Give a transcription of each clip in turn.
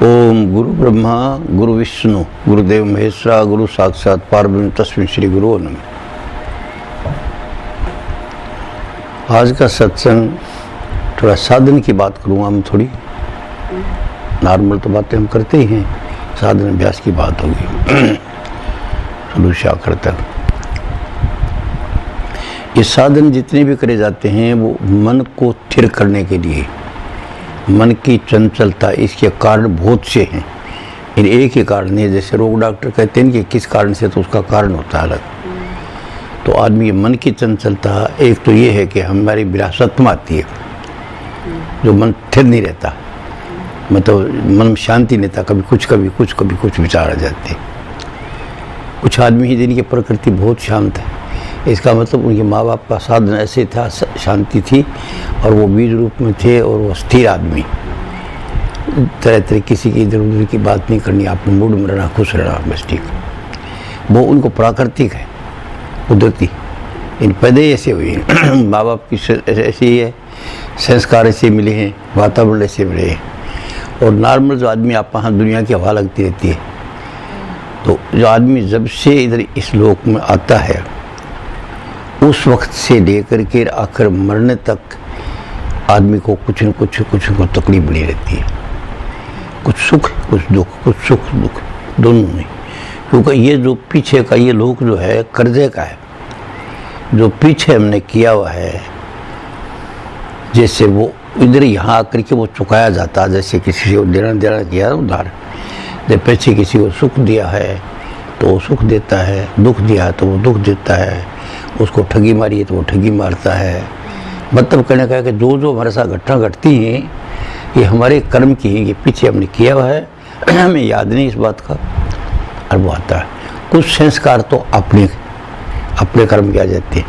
ओम गुरु ब्रह्मा गुरु विष्णु गुरुदेव महेश्वरा गुरु साक्षात परब्रह्म तस्मै श्री गुरु नमः। आज का सत्संग थोड़ा साधन की बात करूँगा। हम थोड़ी नॉर्मल तो बातें हम करते ही हैं, साधन अभ्यास की बात होगी शुरू से आखिर तक। ये साधन जितने भी करे जाते हैं वो मन को स्थिर करने के लिए, मन की चंचलता, इसके कारण बहुत से हैं। इन एक ही कारण है, जैसे रोग डॉक्टर कहते हैं कि किस कारण से, तो उसका कारण होता है अलग। तो आदमी मन की चंचलता, एक तो ये है कि हमारी विरासत में आती है, जो मन स्थिर नहीं रहता, मतलब मन में शांति नहीं रहता, कभी कुछ विचार आ जाते हैं। कुछ आदमी ही जिनकी प्रकृति बहुत शांत है, इसका मतलब उनके माँ बाप का साधन ऐसे था, शांति थी और वो बीज रूप में थे और वो स्थिर आदमी, तरह तरह किसी की इधर उधर की बात नहीं करनी, अपने मूड में रहना, खुश रहना, बस ठीक। वो उनको प्राकृतिक है, कुदरती। इन पैदे ऐसे हुए हैं माँ बाप की ऐसे ही है, संस्कार ऐसे मिले हैं, वातावरण ऐसे मिले हैं। और नॉर्मल जो आदमी आप वहाँ दुनिया की हवा लगती रहती है, तो जो आदमी जब से इधर इस लोक में आता है उस वक्त से लेकर के आखिर मरने तक आदमी को कुछ न कुछ तकलीफ बनी रहती है। कुछ सुख कुछ दुख, कुछ सुख दुख दोनों में। क्योंकि ये जो पीछे का ये लोक जो है कर्जे का है, जो पीछे हमने किया हुआ है, जैसे वो इधर यहाँ आकर के वो चुकाया जाता है। जैसे किसी को देना किया उधार, जब पैसे किसी को सुख दिया है तो वो सुख देता है, दुख दिया है तो वो दुख देता है, उसको ठगी मारी है तो वो ठगी मारता है। मतलब कहने का है कि जो जो हमारे साथ घटना घटती हैं ये हमारे कर्म की हैं, ये पीछे हमने किया हुआ है, हमें याद नहीं इस बात का, और वो आता है। कुछ संस्कार तो अपने कर्म के आ जाते हैं,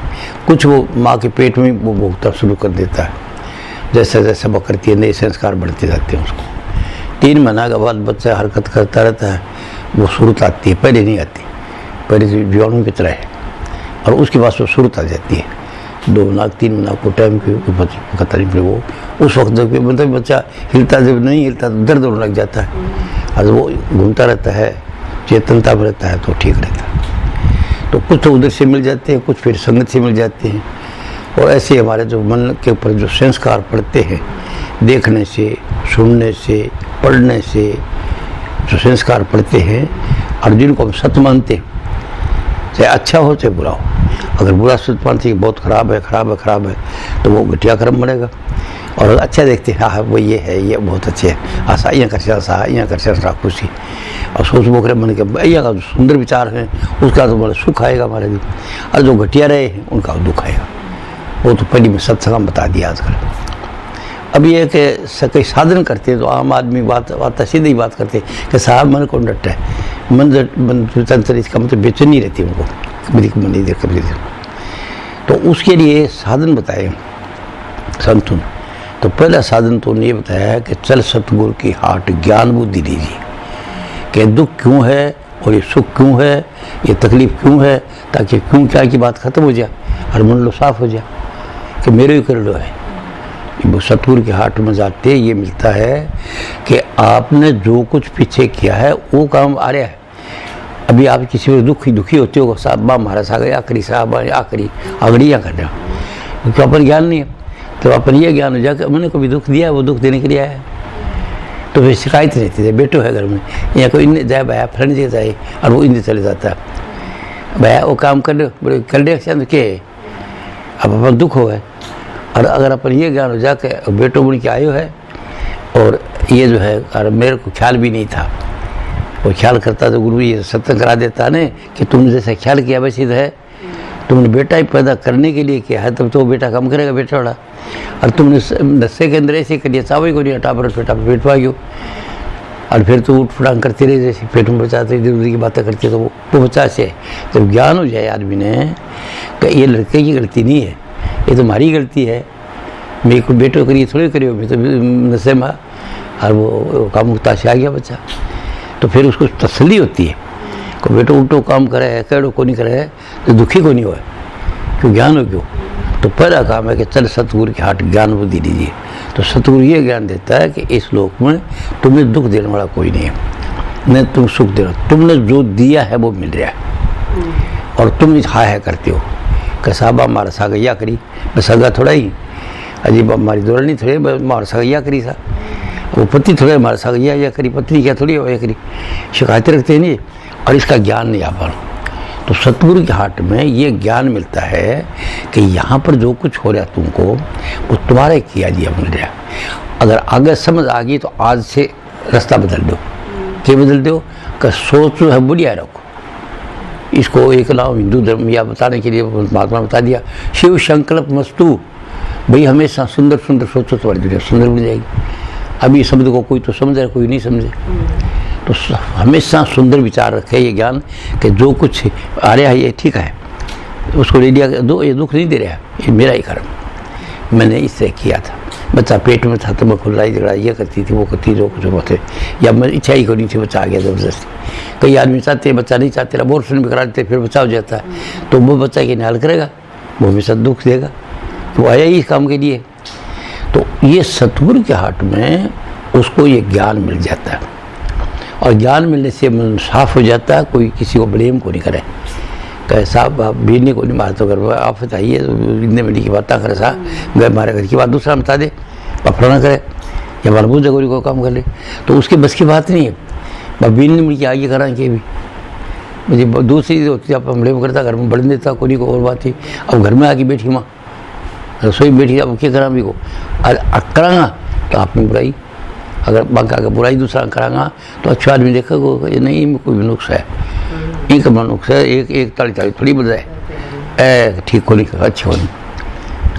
कुछ वो माँ के पेट में वो भोगता शुरू कर देता है। जैसे जैसे वो करती है नए संस्कार बढ़ते जाते हैं उसको। 3 महीना के बाद बच्चा हरकत करता रहता है, वो सूरत आती है, पहले नहीं आती, पहले जीवाणु की तरह है, और उसके बाद वो सूरत आ जाती है। 2 महीना 3 महीना को टाइम की पता नहीं, फिर वो उस वक्त जब मतलब बच्चा हिलता, जब नहीं हिलता तो दर्द होने लग जाता है, और वो घूमता रहता है, चेतनता में रहता है तो ठीक रहता है। तो कुछ तो उधर से मिल जाते हैं, कुछ फिर संगत से मिल जाते हैं। और ऐसे हमारे जो मन के ऊपर जो संस्कार पड़ते हैं, देखने से, सुनने से, पढ़ने से जो संस्कार पड़ते हैं, और जिनको हम सत्य मानते हैं, चाहे अच्छा हो चाहे बुरा हो। अगर बुरा सत्य मानते हैं बहुत खराब है तो वो घटिया कर्म बनेगा। और अच्छा देखते हैं, हाँ वो ये है, ये बहुत अच्छे है, आशा यहाँ कर खुशी, और सोच बोख रहे मन के भैया का जो सुंदर विचार है उसका तो बड़ा सुख आएगा हमारे दिन, और जो घटिया रहे हैं उनका दुख आएगा। वो तो पहली में सत्संग बता दिया आजकल। अब ये कि कई साधन करते हैं तो आम आदमी बात सीधी बात करते हैं कि साहब मन को डट है, मन तंत्र, इसका मतलब बेचैनी रहती है उनको, कभी इधर कभी इधर। तो उसके लिए साधन बताए संतों ने। तो पहला साधन तो ये बताया है कि चल सतगुरु की हाट ज्ञान बुद्धि दीजिए, कि दुख क्यों है और ये सुख क्यों है, ये तकलीफ क्यों है, ताकि क्यों क्या की बात खत्म हो जाए और मन लो साफ हो जाए कि मेरे ही कर लो है। वो सतगुरु के हाट में जाते ये मिलता है कि आपने जो कुछ पीछे किया है वो काम आ रहा है। अभी आप किसी में दुखी होते हो, साहब बा हमारा सागर आखिरी साहब आखिरी अगड़ियाँ कर रहे हो, क्योंकि अपन ज्ञान नहीं है। तो अपन ये ज्ञान हो जाकर मैंने कभी दुख दिया, वो दुख देने के लिए आया, तो फिर शिकायत रहती है। बेटो है घर में, या कोई इन जाए भैया फ्रेंड जे जाए, और वो इन चले जाता है, भैया वो काम कर लो, बोले कर ले के अब अपन दुख हो गए। और अगर अपन ये ज्ञान हो जाके बेटो बुढ़ के आयो है, और ये जो है और मेरे को ख्याल भी नहीं था, वो ख्याल करता तो गुरु ये सत्संग करा देता ने कि तुमने जैसे ख्याल किया वैसे तो है, तुमने बेटा ही पैदा करने के लिए किया है, तब तो बेटा कम करेगा बेटा वाला, और तुमने नशे के अंदर ऐसे कर दिया, चावई को नहीं हटा पर बेटा पेट पा गयो, और फिर तो उठ फटांग करती रही, जैसे पेट में बचाते इधर उधर की बातें करती, तो वो बचा से जब ज्ञान हो जाए आदमी ने कि ये लड़के की गलती नहीं है, ये तो हमारी गलती है, मेरे को बेटो करिए थोड़ी करिए, मैं तो नशे में, और वो काम मुक्ता से आ गया बच्चा। तो फिर उसको तसल्ली होती है कि बेटो उल्टो काम करे, कैडो को नहीं करे तो दुखी को नहीं हो, क्यों ज्ञान हो क्यों। तो पहला काम है कि चल सतगुरु की हाट ज्ञान बुद्धि दीजिए। तो सतगुरु ये ज्ञान देता है कि इस लोक में तुम्हें दुख देने वाला कोई नहीं है, न तुम सुख दे रहे, तुमने जो दिया है वो मिल रहा है और तुम हाय करते हो कि साहब हमारा सागैया करी, मैं सगा थोड़ा ही अजीब हमारी दोरनी थोड़ी हमारा सागैया करी सा, वो पति थोड़े हमारा सागैया या करी, पत्नी क्या थोड़ी या करी, शिकायतें रखते नहीं और इसका ज्ञान नहीं आ पा रहा। तो सतगुरु के हाथ में ये ज्ञान मिलता है कि यहाँ पर जो कुछ हो रहा तुमको वो तुम्हारे किया दिया मिल रहा। अगर आगे समझ आ गई तो आज से रास्ता बदल दो। क्या बदल दो कि सोच जो है बुढ़िया रखो। इसको एक नाम हिंदू धर्म या बताने के लिए महात्मा बता दिया, शिव संकल्प मस्तु, भाई हमेशा सुंदर सुंदर सोचो तुम्हारी दुनिया सुंदर बन जाएगी। अभी शब्द को कोई तो समझ रहा कोई नहीं समझे, तो हमेशा सुंदर विचार रखे ये ज्ञान कि जो कुछ आ रहा है ये ठीक है, उसको ले लिया दो, ये दुख नहीं दे रहा, ये मेरा ही कर्म, मैंने इससे किया था। बच्चा पेट में था तो मैं खुलराई झगड़ा ये करती थी वो करती जो कुछ होते, या मैं इच्छा ही करनी थी, बच्चा आ गया ज़बरदस्ती। कई आदमी चाहते हैं बच्चा नहीं चाहते, अबॉर्शन भी करा देते फिर बच्चा हो जाता है, तो वो बच्चा की निहाल करेगा, वो हमेशा दुख देगा, वो आया ही इस काम के लिए। तो ये सतगुरु के हाथ में उसको ये ज्ञान मिल जाता है और ज्ञान मिलने से मन साफ हो जाता है। कोई किसी को ब्लेम को नहीं करे, कहे साहब आप बीरने को नहीं मारते, अगर आप बताइए इतने मिली की बात करे साहब, गए हमारे घर की बात दूसरा बता दे, पकड़ा करे या हमारा बुझ जगोरी को काम कर ले, तो उसके बस की बात नहीं है। मैं बीरने मिल के आगे करा के भी मुझे दूसरी होती आप ब्लेम करता, घर में बढ़ने देता कोई को और बात थी। अब घर में आके बैठी माँ रसोई बैठी, अब क्या करा भी को कराँगा तो आप में बुराई, अगर बाका का बुराई दूसरा कराँगा तो अच्छा आदमी देखा ये नहीं में कोई भी नुक्स है, एक नुक्स है, एक ताली ताली थोड़ी बजाए ए ठीक को नहीं अच्छे होनी।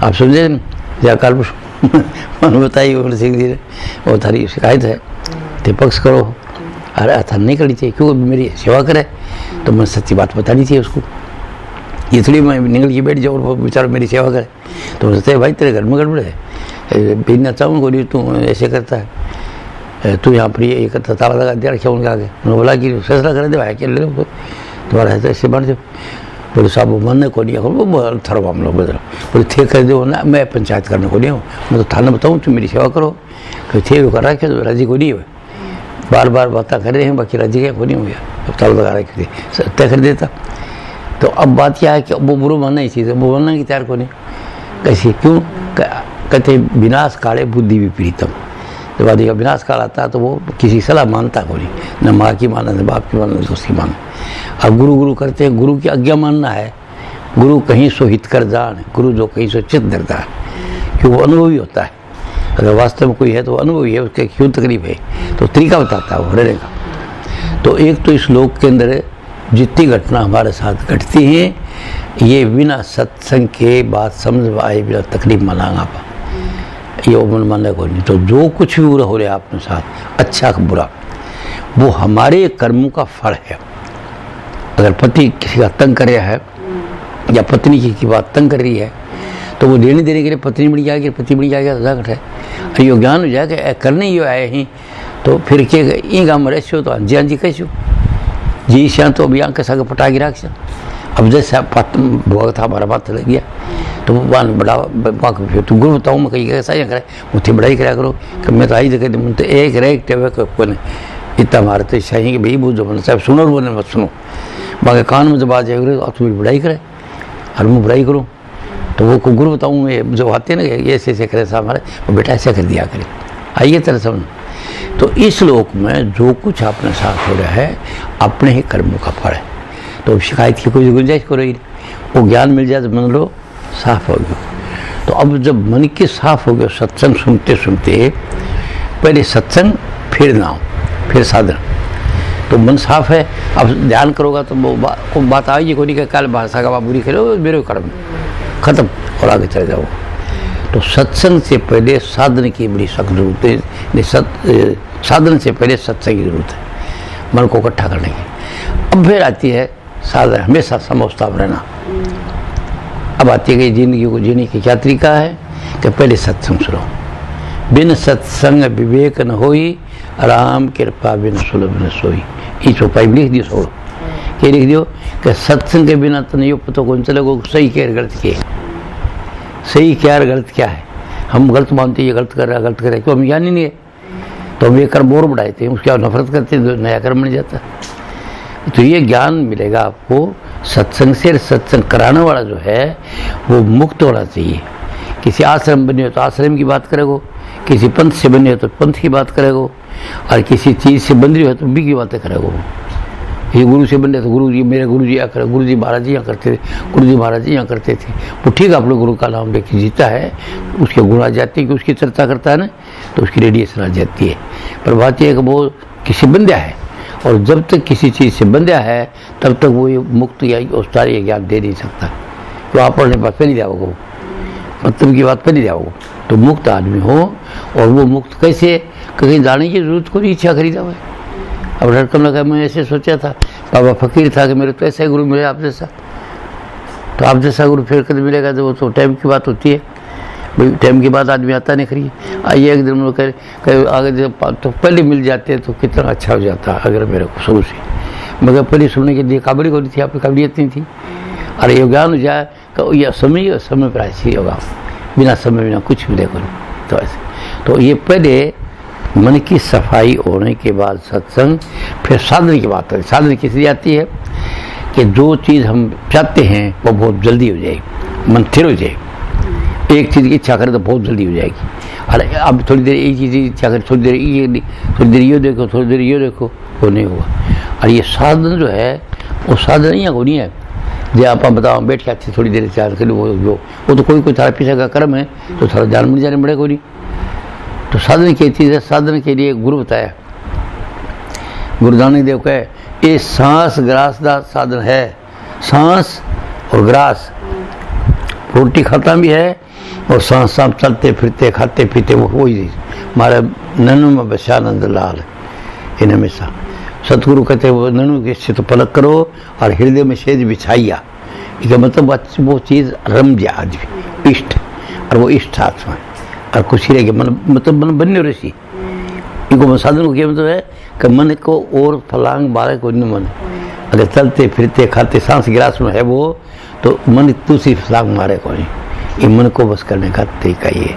आप समझे या काल मन बताइए वो थारी शिकायत है तो पक्ष करो, अरे अथा नहीं करनी चाहिए क्यों, मेरी सेवा करे तो मैं सच्ची बात बतानी चाहिए उसको। ये थोड़ी मैं निकल के बैठ जाऊँ और बेचारा मेरी सेवा करे तो सोचते भाई तेरे घर में गड़बड़ है, पीना चाहूँ को नहीं तू ऐसे करता है, तू यहाँ पर ये करता ताला लगा दिया रखा उनके आगे, उन्होंने बोला कि फैसला कर दे भाई क्या ले लो तुम्हारा है तो ऐसे बढ़ जाओ। बोले साहब वो मन को नहीं, वो थरो हम लोग बदलो, बोले थे कर दो ना, मैं पंचायत करने को नहीं हूँ, मैं तो थाना बताऊँ तुम मेरी सेवा करो, कोई थे वो कर रहा है राजी को नहीं हुए, बार बार बातें कर रहे हैं बाकी राजी क्या को नहीं हो गया, अब ताला लगा रखे थे तय कर देता। तो अब बात क्या है कि वो बुरा मानना ही चीज़ है, वो मानना की तैयार को नहीं कैसे, क्यों कहते विनाश काले बुद्धि विपरीतम, जब आदमी का विनाश काल आता है तो वो किसी सलाह मानता को नहीं, न माँ की माना न बाप की माना न दोस्त की माना। अब गुरु गुरु करते हैं, गुरु की आज्ञा मानना है, गुरु कहीं सो हित कर जान, गुरु जो कहीं सो चित धरता है, क्यों वो अनुभवी होता है, अगर वास्तव में कोई है तो अनुभवी है, उसके क्यों तकलीफ है तो तरीका बताता है वो रहने का। तो एक तो इस लोक के अंदर जितनी घटना हमारे साथ घटती हैं ये बिना सत्संग के बात समझ आए बिना तकलीफ मनाना पा, ये मन मानने को नहीं। तो जो कुछ भी बुरा हो रहा है अपने साथ अच्छा बुरा वो हमारे कर्मों का फल है। अगर पति किसी का तंग कर रहा है या पत्नी की बात तंग कर रही है तो वो देने देने के लिए पत्नी बड़ी जाएगी पति बड़ी जाएगा तो जाकर है यो ज्ञान हो जाएगा करने ही आए ही तो फिर के ई गाँव में रहो तो हाँ जी कैसे जी श्या तो अभी आँख साग पटा गिरा अब जैसे भोग था हमारा बात लग गया तो वान बड़ा तू गुरु बताऊँ मैं कहीं कैसा या करे मुझे बड़ाई कराया करो कि मैं तो आई जगह मुझे तो एक रेक टेवे को इतना हमारे तो चाहिए कि भाई बुझो मैंने साहब सुनो और बोले मत सुनो बाकी कान में जब आ जाएगा अब तुम्हें बड़ाई करे और मैं बड़ाई करूँ तो वो को गुरु बताऊँ मैं जो आते हैं ना ये ऐसे करे साहब हमारे वो बेटा ऐसा कर दिया करे आइए तरह समझ। तो इस लोक में जो कुछ अपने साथ हो रहा है अपने ही कर्मों का फल है, तो शिकायत की कोई गुंजाइश करो ही वो ज्ञान मिल जाए तो मन लो साफ हो गया। तो अब जब मन के साफ हो गया सत्संग सुनते सुनते पहले सत्संग फिर नाम फिर साधन, तो मन साफ है अब ध्यान करोगा तो वो बात आएगी कोई नहीं कल भाषा का बुरी करो मेरे कर्म खत्म और आगे चले जाओ। तो सत्संग से पहले साधन की बड़ी सख्त जरूरत है, साधन से पहले सत्संग की जरूरत है मन को इकट्ठा करने की। अब फिर आती है साधन हमेशा समझता रहना। अब आती है कि जिंदगी को जीने की क्या तरीका है कि पहले सत्संग सुनो, बिन सत्संग विवेक न होई राम कृपा बिन सुलभ न सोई। ये चौपाई लिख दियो छोड़ो ये लिख दियो कि सत्संग के बिना तो नहीं पता कौन चलेगा सही क्या गलत क्या, सही क्या गलत क्या है। हम गलत मानते ये गलत कर रहा है, गलत कर रहा है, क्यों हम ज्ञान ही नहीं है, तो हम ये कर्म और बढ़ाते हैं, उसकी नफरत करते हैं तो नया कर्म बन जाता है। तो ये ज्ञान मिलेगा आपको सत्संग से। सत्संग कराने वाला जो है वो मुक्त होना चाहिए। किसी आश्रम बने हो तो आश्रम की बात करेगो, किसी पंथ से बने हो तो पंथ की बात करेगो, और किसी चीज़ से बन रही हो तो भी की बातें करेगो। ये गुरु से बन रहे तो गुरु जी, मेरे गुरु जी आकर, गुरु जी महाराज जी यहाँ करते थे, गुरु जी महाराज जी यहाँ करते थे, वो ठीक है, आप लोग गुरु का नाम व्यक्ति जीता है, उसके गुण आ जाती है कि उसकी चर्चा करता है ना, तो उसकी रेडिएशन आ जाती है। पर बात यह है कि वो किसी बंध्या है, और जब तक किसी चीज़ से बंध्या है तब तक वो ये मुक्त या औस्तारी ज्ञान दे नहीं सकता। तो आप पढ़ने बात पहले जाओगे, मतलब की बात पहले जाओगे, तो मुक्त आदमी हो। और वो मुक्त कैसे, कहीं जाने की जरूरत को नहीं, इच्छा खरीदा हुआ है। अब लड़कम लगा, मैं ऐसे सोचा था, बाबा फकीर था कि मेरे तो ऐसा गुरु मिले आप जैसा, तो आप जैसा गुरु फिर कभी मिलेगा तो वो तो टाइम की बात होती है भाई, टाइम के बाद आदमी आता नहीं खरी। आइए एक दिन कहीं आगे तो पहले मिल जाते तो कितना अच्छा हो जाता अगर मेरे को शुरू से, मगर पहले सुनने के लिए काबिलियत होती थी, आपकी काबिलियत नहीं थी। अरे ये ज्ञान हो जाए तो यह समय पर ऐसे ही होगा, बिना समय बिना कुछ मिले को नहीं। तो ऐसे तो ये पहले मन की सफाई होने के बाद सत्संग, फिर साधन की बात है। साधन किस लिए आती है कि जो चीज़ हम चाहते हैं वो बहुत जल्दी हो जाएगी, मन स्थिर हो जाए। एक चीज़ की इच्छा करें तो बहुत जल्दी हो जाएगी। अरे अब थोड़ी देर एक चीज़ की इच्छा करें, थोड़ी देर ये देखो, थोड़ी देर ये देखो, वो नहीं हुआ। और ये साधन जो है वो साधन नहीं है जो आप बताओ बैठ के अच्छी थोड़ी देर चार कर वो तो कोई थारा पीछे का कर्म है, तो थोड़ा जान मिल जाने बड़े को नहीं। तो साधन की चीज़ है, साधन के लिए गुरु बताया, गुरु नानक देव कहे ये सांस ग्रास का साधन है। सांस और ग्रास, रोटी खाता भी है और सांस सांप चलते फिरते खाते पीते वो ही हमारे ननु में बसा नंद लाल। इन हमेशा सतगुरु कहते वो ननु के से तो पलक करो और हृदय में सेज बिछाइया, इसका मतलब वो चीज़ रम जा आज भी इष्ट, और वो इष्ट आत्मा और खुशी रहेगी मन, मतलब मन बनने रसी। इनको साधन को क्या मतलब है कि मन को और फलांग बारे को नहीं, मन अगर चलते फिरते खाते सांस गिलास में है वो, तो मन दूसरी फलांग मारे को नहीं। ये मन को बस करने का तरीका ये,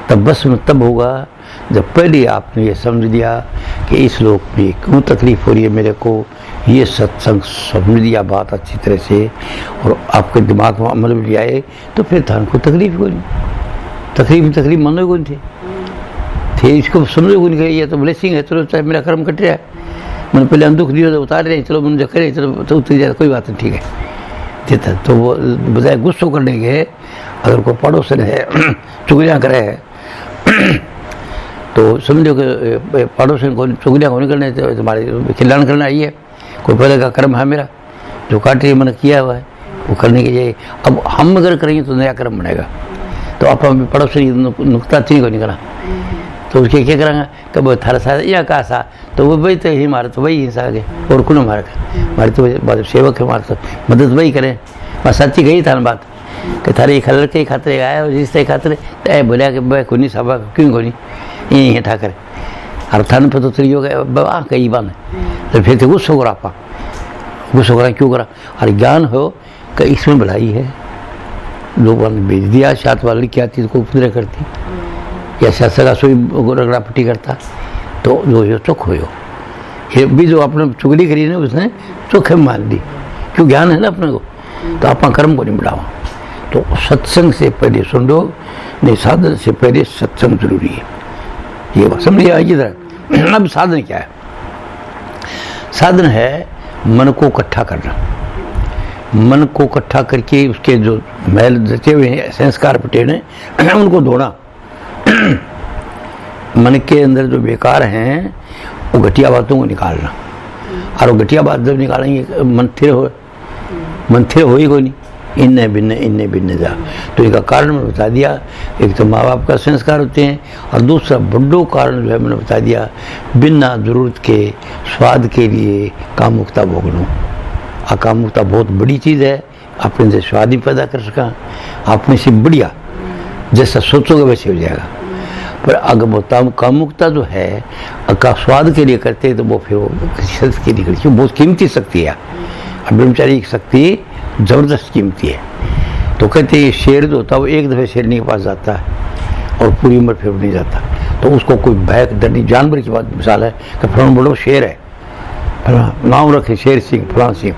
तब बस में तब होगा जब पहले आपने ये समझ लिया कि इस लोक में क्यों तकलीफ हो रही है मेरे को, ये सत्संग समझ लिया बात अच्छी तरह से, और आपके दिमाग में अमल भी आए, तो फिर थान को तकलीफ को नहीं, तकलीफ मानो को नहीं थे, इसको समझो को नहीं। ये तो ब्लेसिंग है, चलो चाहे मेरा कर्म कट रहा है, मैंने पहले हम दुख दिया तो उतार रहे हैं, चलो मैंने जो करे चलो तो उतर जाए, कोई बात नहीं, ठीक है देता। तो वो बजाय गुस्सों करने के अगर कोई पड़ोसन है चुगलियाँ करे है तो समझो कि पड़ोसन को चुगलियाँ को नहीं करने, तो तुम्हारे खिलान करना आई है, कोई पहले का कर्म है मेरा जो काटे मैंने किया हुआ है वो करने के लिए। अब हम अगर करेंगे तो नया कर्म बनेगा, तो आप पड़ोसन नुकता चीनी को नहीं करा, तो उसके क्या करांगा कब थारा सा या कहा सा, तो वो भाई तो ही मारे, तो वही हिंसा आगे और कौन मारे हमारे तो सेवक है, हमारे तो मदद वही करें। मैं सच्ची गई था ना बात कि थारे खलर के खातरे आया और जिस खातरे तो बोलिया कि भाई कोनी सब क्यों कोनी यही है ठाकर, और थाने पर तो तरी हो गया बाबा कई बान, तो फिर तो गुस्सो करा पा, गुस्सो करा क्यों करा, और ज्ञान हो कि इसमें भलाई है। लोग भेज दिया सात वाली क्या चीज़ को उपद्रव करती या सगा सोई रगड़ा पट्टी करता, तो जो हो चुख हो, ये भी जो आपने चुगली करी ना उसने चुख मान ली, क्यों ज्ञान है ना अपने को, तो आप कर्म को नहीं बढ़ावा। तो सत्संग से पहले सुन लो, नहीं साधन से पहले सत्संग जरूरी है, ये समझिए इधर। अब साधन क्या है, साधन है मन को इकट्ठा करना, मन को इकट्ठा करके उसके जो मैल रचे हुए हैं संस्कार पटेने उनको धोना, मन के अंदर जो बेकार हैं वो घटिया बातों को निकालना, और वो घटिया बात जब निकालेंगे मन थिर हो ही कोई नहीं, इन्ने भिन्न जा। तो इसका कारण मैंने बता दिया, एक तो माँ बाप का संस्कार होते हैं, और दूसरा बड़ो कारण जो है मैंने बता दिया, बिना जरूरत के स्वाद के लिए कामुकता भोगना। अकामुकता बहुत बड़ी चीज़ है, आपने से स्वाद ही पैदा कर सका, आपने से बढ़िया जैसा सोचोगे वैसे हो जाएगा। पर अगर कामुकता जो है का स्वाद के लिए करते हैं तो वो फिर वो की निकली, क्यों बहुत कीमती शक्ति है। अब ब्रह्मचारी की शक्ति जबरदस्त कीमती है। तो कहते हैं शेर जो होता है वो एक दफ़े शेरनी के पास जाता है और पूरी उम्र फिर नहीं जाता। तो उसको कोई भय डर नहीं। जानवर की बात मिसाल है कि फलाना बोलो शेर है, फलाना नाम रखे शेर सिंह, फलाना सिंह।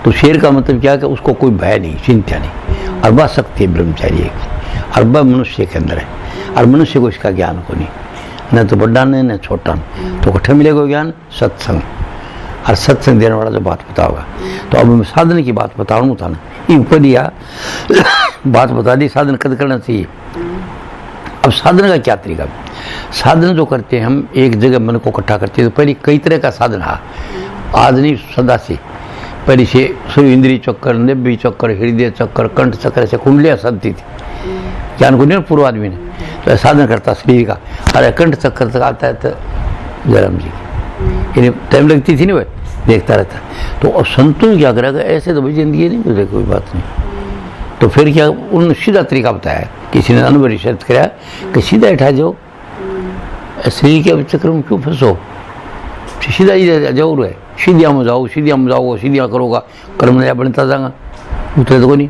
तो शेर का मतलब क्या है कि उसको कोई भय नहीं, चिंता नहीं। अरबा शक्ति ब्रह्मचारी है, अरबा मनुष्य के अंदर है, और मनुष्य को इसका ज्ञान को नहीं, न तो बड़ा न छोटा। तो कट्ठा मिलेगा ज्ञान सत्संग, और सत्संग देने वाला जो बात बताओगा। तो अब मैं साधन की बात बताऊँ था ना, ये ऊपर दिया बात बता दी साधन कद करना चाहिए। अब साधन का क्या तरीका? साधन जो करते हैं हम, एक जगह मन को इकट्ठा करते हैं। तो पहले कई तरह का साधन है, आज नहीं सदा से। पहले से सूर्य इंद्रिय चक्कर, निब्बी चक्कर, हृदय चक्कर, कंठ चक्कर, ऐसे कुंडलियाँ सदती थी ज्ञान को नहीं पूर्व आदमी ने। तो साधन करता शरीर का, अरे कंठ चक्कर तक आता है तो जयराम जी की टाइम लगती थी ना, वह देखता रहता। तो अब संतों क्या करेगा, ऐसे तो भाई जिंदगी नहीं गुजरे, कोई बात नहीं। तो फिर क्या उन्होंने सीधा तरीका बताया, किसी ने अनुभव रिसर्च कराया कि सीधा उठा जाओ, शरीर के चक्कर में क्यों फंसो, सीधा ही जरूर है, सीधिया में जाओ, सीधिया में जाओ, सीधिया करोगा, कर्म नया बनता जाएगा, उतरे तो नहीं।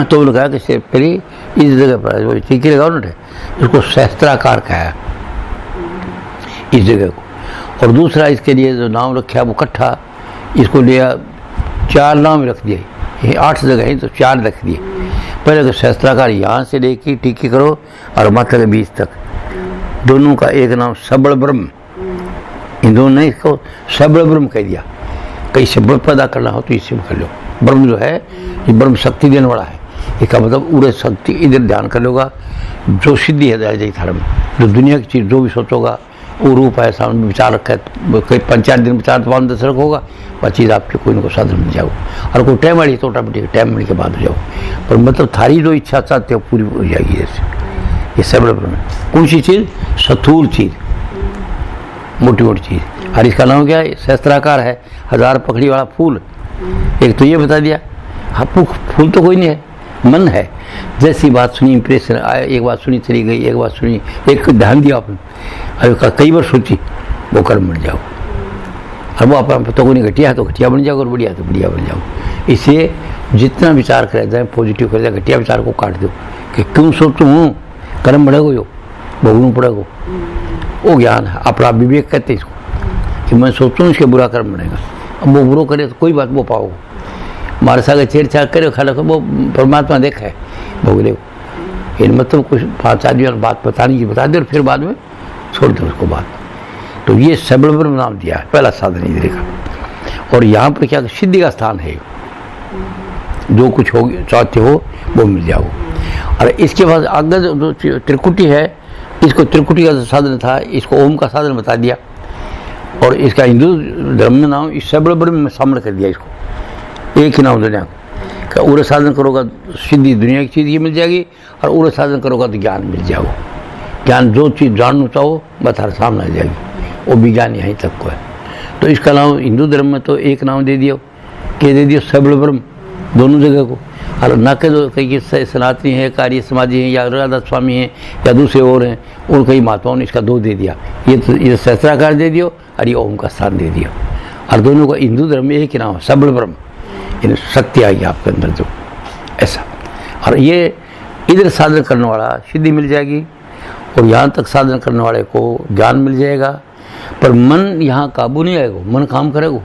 तो उन्होंने कहा कि पहले इस जगह पर टीके लगाओ ना, उसको सहस्त्राकार कहा इस जगह को। और दूसरा इसके लिए जो नाम रखा वो कट्ठा, इसको लिया 4 नाम रख दिए, ये 8 जगह है तो 4 रख दिए। पहले तो सहस्त्राकार यहाँ से लेके टीके करो और माथा के बीच तक, दोनों का एक नाम सबल ब्रह्म। इन दोनों ने इसको सबल ब्रह्म कह दिया। कहीं से बल पैदा करना हो तो इससे कर लो। ब्रह्म जो है ये ब्रह्म शक्ति देने वाला है, इसका मतलब उड़े शक्ति इधर ध्यान कर लोगा, जो सिद्धि है जाए धर्म, जो दुनिया की चीज़ जो भी सोचोगा वो रूप है, सामने विचार रखा है, कई 5-4 दिन विचार तो 5-10 रखोगा, वह चीज़ आपके कोई ना कोई साधन मिल जाओ। और कोई टाइम वाली तो ऑटोमेटिक टाइम मिलने के बाद हो जाओ, पर मतलब थारी जो इच्छा चाहते हो पूरी हो जाएगी। जैसे ये सबल ब्रह्म कौन सी चीज़, स्थूल चीज़, मोटी मोटी चीज़। और इसका नाम क्या है, सहस्त्राकार है, 1000 पकड़ी वाला फूल। एक तो ये बता दिया, हाँ फूल तो कोई नहीं है, मन है। जैसी बात सुनी इंप्रेशन आया, एक बात सुनी चली गई, एक बात सुनी, एक ध्यान दिया आपने, अरे कई बार सोची, वो कर्म बन जाओ। अब वो आप पता को नहीं, घटिया है तो घटिया बन जाओ, और बढ़िया तो बढ़िया बन जाओ। इससे जितना विचार करा जाए पॉजिटिव कर जाए, घटिया विचार को काट दो कि क्यों सोचूँ हूँ, कर्म बढ़ेगो, यो भोगनू पड़ेगो। वो ज्ञान है, अपना विवेक कहते हैं इसको, कि मैं सोचूँ इसके बुरा कर्म बनेगा। अब वो बुरो करे तो कोई बात वो पाओ, हमारे साथ छेड़छाड़ करे खाला को, वो परमात्मा देखा है भोग ले। इन मतलब कुछ 5 आदमी और बात बताने की बता दे और फिर बाद में छोड़ दो उसको बात। तो ये सबल ब्रह्म नाम दिया है, पहला साधन इधर का। और यहाँ पर क्या सिद्धि का स्थान है, जो कुछ हो चाहते हो वो मिल जाओ। और इसके बाद आगे जो त्रिकुटी है, इसको त्रिकुटी का साधन था, इसको ओम का साधन बता दिया। और इसका हिंदू धर्म में नाम इस सबल ब्रह्म में शामिल कर दिया इसको, एक ही नाम दुनिया का। उरे साधन करोगा सिद्धि दुनिया की चीज़ ये मिल जाएगी, और उरे साधन करोगा तो ज्ञान मिल जाओ। ज्ञान जो चीज़ जानना चाहो बस हर सामने आ जाएगी, वो भी ज्ञान यहीं तक को है। तो इसका नाम हिंदू धर्म में तो एक नाम दे दियो, क्या दे दियो, सबल ब्रह्म दोनों जगह को। और न के जो कई सनातनी है, कार्य समाजी हैं, या राधा स्वामी हैं, या दूसरे और हैं, उन कई महात्माओं ने इसका 2 दे दिया। ये सहस्त्राकार दे दियो और ये ओम का स्थान दे दियो। और दोनों का हिंदू धर्म में एक ही नाम है, सबल ब्रह्म। शक्ति आई आपके अंदर जो ऐसा। और ये इधर साधन करने वाला सिद्धि मिल जाएगी, और यहाँ तक साधन करने वाले को ज्ञान मिल जाएगा। पर मन यहाँ काबू नहीं आएगा, मन काम करेगा।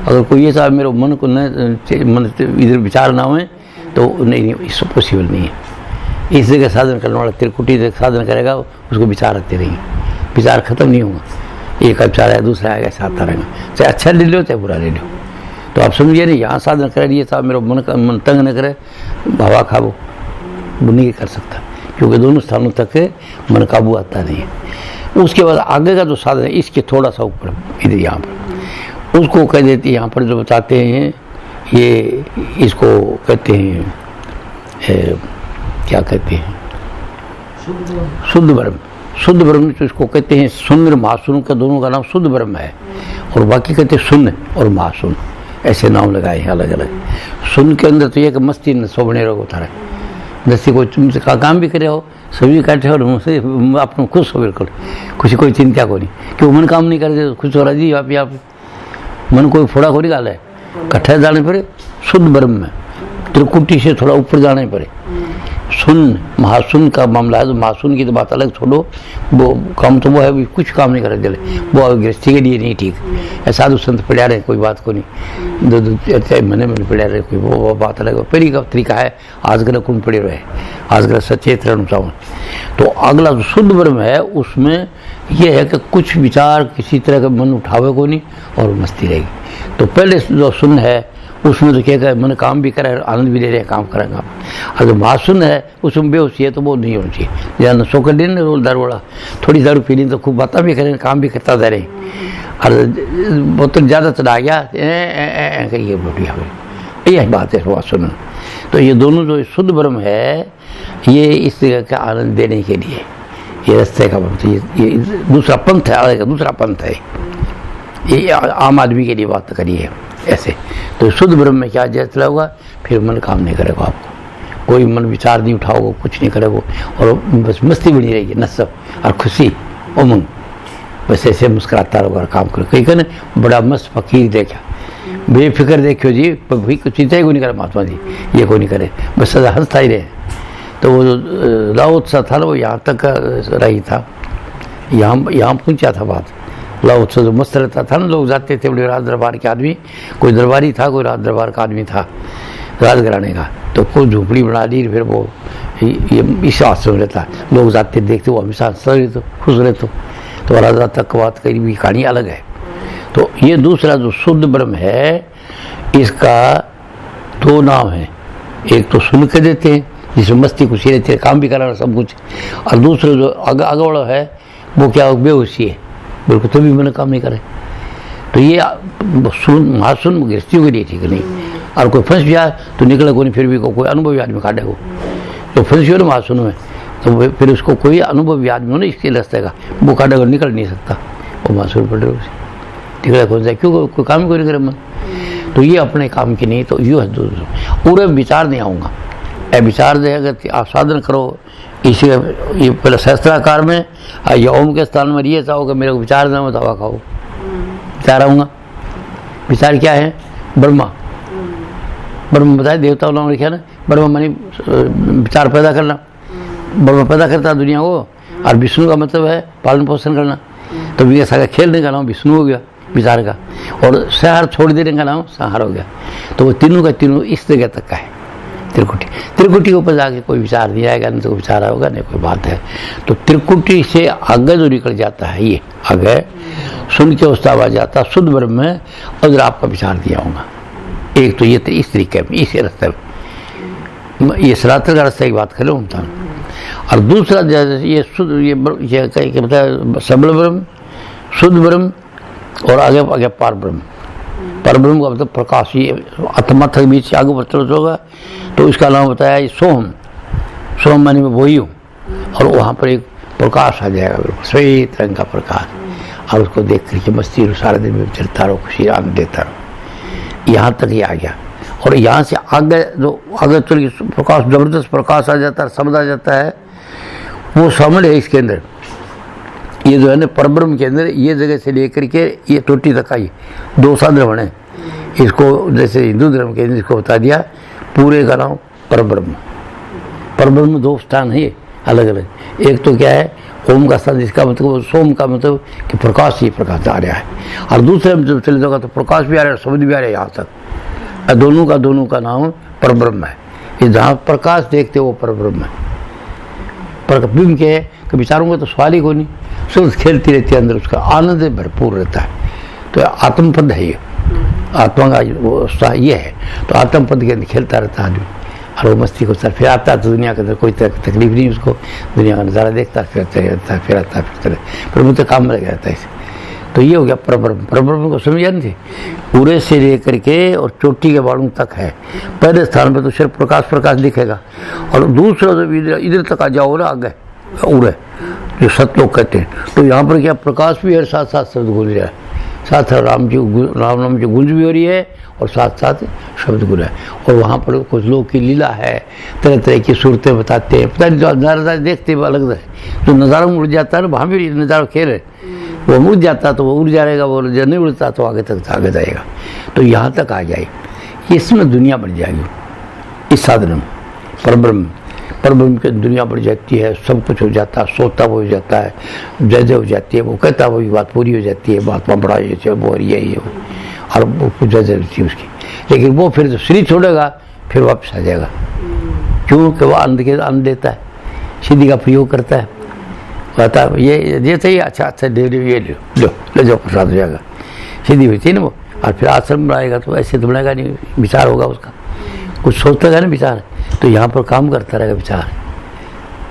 अगर कोई ये साहब मेरे मन को न मन इधर विचार ना हुए तो नहीं, इससे पॉसिबल नहीं है। इस जगह साधन करने वाला त्रिकुटी तक साधन करेगा, उसको विचार आते रहेंगे, विचार खत्म नहीं होगा। एक विचार है, दूसरा आएगा, ऐसा आता रहेगा, चाहे अच्छा ले लो चाहे बुरा ले लो। तो आप समझिए नहीं, यहाँ साधन करे ये साहब मेरा मन तंग न करे, हवा खाबो वो नहीं कर सकता, क्योंकि दोनों स्थानों तक मन काबू आता नहीं है। उसके बाद आगे का जो साधन है, इसके थोड़ा सा ऊपर इधर यहाँ पर उसको कह देते, यहाँ पर जो बताते हैं ये इसको कहते हैं क्या कहते हैं, शुद्ध ब्रह्म। शुद्ध ब्रह्म तो इसको कहते हैं शून्य महाशून्य का, दोनों का नाम शुद्ध ब्रह्म है। और बाकी कहते हैं शून्य और महाशून्य, ऐसे नाम लगाए हैं अलग अलग। शून्य के अंदर तो ये कि मस्ती न सोबने रहो था, जैसे कोई तुमसे काम भी करे हो, सब्जी काटे हो, मुझसे आप खुश हो, बिल्कुल खुशी, कोई चिंता को नहीं, क्यों मन काम नहीं करते खुश हो रहा जी। आप यहाँ मन कोई फोड़ा को निकाला है, कट्ठे जाने पड़े शुद्ध ब्रह्म में, त्रिकुटी से थोड़ा ऊपर जाने पड़े, सुन महासुन का मामला है, तो महासुन की तो बात अलग छोड़ो, वो काम तो वो है, कुछ काम नहीं कर चले, वो गृहस्थी के लिए नहीं ठीक है। साधु संत पड़ा रहे कोई बात को नहीं, दो महीने में पड़ा रहे कोई, वो बात अलग है। पहली का तरीका है आजकल कौन पड़े रहे, आजकल सचेत रहना चाहो। तो अगला जो शुद्ध ब्रह्म है उसमें यह है कि कुछ विचार किसी तरह का मन उठावे को नहीं और मस्ती रहेगी। तो पहले जो सुन है उसमें तो क्या मन काम भी करे, आनंद भी ले रहे हैं, काम करेंगे आप। और जो महासुन है उसमें बेहोशी है तो वो नहीं होनी चाहिए। जहाँ नशो कर लेना रोल दारू वाला, थोड़ी दारू पी ली तो खूब बातें भी करें, काम भी करता रहे, और वो तो ज़्यादा चढ़ा गया कहिए बोटिया हुई, यही बात है महासुन। तो ये दोनों जो शुद्ध ब्रह्म है ये इस तरह का आनंद देने के लिए ये रास्ते का ये दूसरा पंथ है, दूसरा पंथ है, ये आम आदमी के लिए बात करिए ऐसे। तो शुद्ध ब्रह्म में क्या जैसे होगा, फिर मन काम नहीं करेगा, आपको कोई मन विचार नहीं उठाओगे, कुछ नहीं करेगा, और बस मस्ती बनी रहेगी, नशा और खुशी उमंग, बस ऐसे मुस्कुराता रहोगा, काम करो। कहीं कहने बड़ा मस्त फकीर देखा, बेफिक्र देखियो जी, भाई कुछ चिंता ही कोई नहीं करे महात्मा जी, ये कोई नहीं करे, बस सदा हंसता ही रहे। तो वो जो लाओत्सा था ना वो यहाँ तक रही था, यहाँ पहुँचा था बात। लाओत्सा जो मस्त रहता था ना, लोग जाते थे बड़े राज दरबार के आदमी, कोई दरबारी था, कोई राज दरबार का आदमी था राज घराने का, तो कोई झोपड़ी बना दी, फिर वो ये इस आश्रम रहता, लोग जाते देखते, वो हमेशा हंसते रहते, खुश रहते। तो राजा तक बात करी भी कहानी अलग है। तो ये दूसरा जो शुद्ध ब्रह्म है इसका दो नाम है, एक तो सुन के देते हैं जिसमें मस्ती खुशी रहती है, काम भी कराना सब कुछ, और दूसरा जो आगे वाला है वो क्या बेहोशी है, बिल्कुल तभी मैंने काम नहीं करे। तो ये महासुन गृहस्थियों के लिए ठीक नहीं, और कोई फंस गया तो निकले को नहीं, फिर भी कोई अनुभवी आदमी काटे को, तो फंस गया ना महासुन में, तो फिर उसको कोई अनुभवी आदमी हो ना इसके रास्ते का, वो काटे को निकल नहीं सकता, वो महासुन पड़ रहे उसे निकला कौन सा, क्यों कोई काम कोई नहीं करे मन। तो ये अपने काम की नहीं, तो यूँ है पूरे विचार नहीं आऊँगा, ए विचार दे अगर आप साधन करो इसी ये पहले सहस्त्राकार में या ओम के स्थान में ये चाहो कि मेरे को विचार देना, दवा खाओ, विचार आऊँगा। विचार क्या है? ब्रह्मा, ब्रह्म बताए देवताओं ने लिखा ना, ब्रह्मा मानी विचार पैदा करना, ब्रह्म पैदा करता है दुनिया को, और विष्णु का मतलब है पालन पोषण करना। तो विजय सागर खेलने का नाम विष्णु हो गया विचार का, और संहार छोड़ देने का नाम संहार हो गया। तो वो तीनों का तीनों इस जगह तक का है त्रिकुटी। त्रिकुटी के ऊपर जाके कोई विचार नहीं आएगा, नहीं तो विचार होगा, नहीं कोई बात है। तो त्रिकुटी से आगे जो निकल जाता है ये आगे सुन के अवस्था आ जाता शुद्ध ब्रह्म में, और आपका विचार दिया होगा। एक तो ये इस तरीके में, इस रास्ते में, ये सनातन का रास्ते की बात करें उनका। और दूसरा ये शुद्ध ये मतलब सबल ब्रह्म, शुद्ध ब्रह्म, और आगे आगे पार ब्रह्म। पर ब्रह्म का मतलब प्रकाश, ये आत्मा के बीच आगे बढ़ते होगा, तो इसका नाम बताया सोहम। सोहम मानी में वही हूँ, और वहाँ पर एक प्रकाश आ जाएगा, बिल्कुल श्वेत रंग का प्रकाश, और उसको देख करके मस्ती सारे दिन में चलता रहो, खुशी आनंद देता रहो। यहाँ तक ये आ गया, और यहाँ से आगे जो आगे चल के प्रकाश, जबरदस्त प्रकाश आ जाता है, शब्द आ जाता है, वो शामिल है इसके अंदर। ये जो है ना परब्रह्म के अंदर ये जगह से लेकर के ये टोटी तक आई, दो साधन बने इसको, जैसे हिंदू धर्म के अंदर इसको बता दिया पूरे का नाम परब्रह्म। परब्रह्म दो स्थान है अलग अलग, एक तो क्या है ओम का स्थान, जिसका मतलब सोम का मतलब कि प्रकाश, ही प्रकाश आ रहा है, और दूसरे में जब चले जाएगा तो प्रकाश भी आ रहा है, शब्द भी आ रहा है यहाँ तक, दोनों का नाम परब्रह्म है। ये जहाँ प्रकाश देखते वो परब्रह्म है। पर बिंब के विचारों का तो सवाल ही कोई नहीं, सब खेलती रहती है अंदर, उसका आनंद भरपूर रहता है। तो आत्मपद है ये, आत्मा का वो ये है। तो आत्मपद के अंदर खेलता रहता है आदमी, और वो मस्ती को सर फिर आता है, तो दुनिया के अंदर कोई तकलीफ नहीं उसको, दुनिया का नज़ारा देखता है, फिरता रहता है, फिर आता है, फिरता रहता, फिर मुझे काम लग जाता है इसे। तो ये हो गया परब्रह्म। परब्रह्म को समझ नहीं थी, पूरे से लेकर के और चोटी के बाड़ों तक है। पहले स्थान पर तो सिर्फ प्रकाश प्रकाश दिखेगा, और दूसरा जब इधर तक आ जाओ ना आगे उड़े जो सतलोक कहते हैं, तो यहाँ पर क्या प्रकाश भी है, साथ साथ शब्द गूंज रहा है, साथ राम नाम की गूंज भी हो रही है, और साथ साथ शब्द गुण है। और वहाँ पर कुछ लोग की लीला है, तरह तरह की सूरतें बताते हैं, पता नहीं जो नज़ारा देखते हुए अलग है, जो नज़ारा में उड़ जाता है ना, वहाँ भी नज़ारा खेल है, वो उड़ जाता तो वो उड़ जाएगा, वो नहीं उड़ता तो आगे तक आगे जाएगा। तो यहाँ तक आ जाए, इसमें दुनिया बन जाएगी इस साधन में। परब्रह्म परब्रह्म की दुनिया बढ़ जाती है, सब कुछ हो जाता है, सोता वो हो जाता है, जय जय हो जाती है, वो कहता है वही बात पूरी हो जाती है, महात्मा बड़ा ये वो यही है, और वो जय जय होती है उसकी। लेकिन वो फिर शरीर छोड़ेगा फिर वापस आ जाएगा, क्योंकि वो अन्न देता है, सिद्धि का प्रयोग करता है, कहता है ये चाहिए, अच्छा दे लो, ये ले जाओ, प्रसाद हो जाएगा, सीधी होती है ना वो। और फिर आश्रम बनाएगा तो ऐसे तो बनाएगा नहीं, विचार होगा उसका, कुछ सोचता है ना विचार, तो यहाँ पर काम करता रहेगा विचार।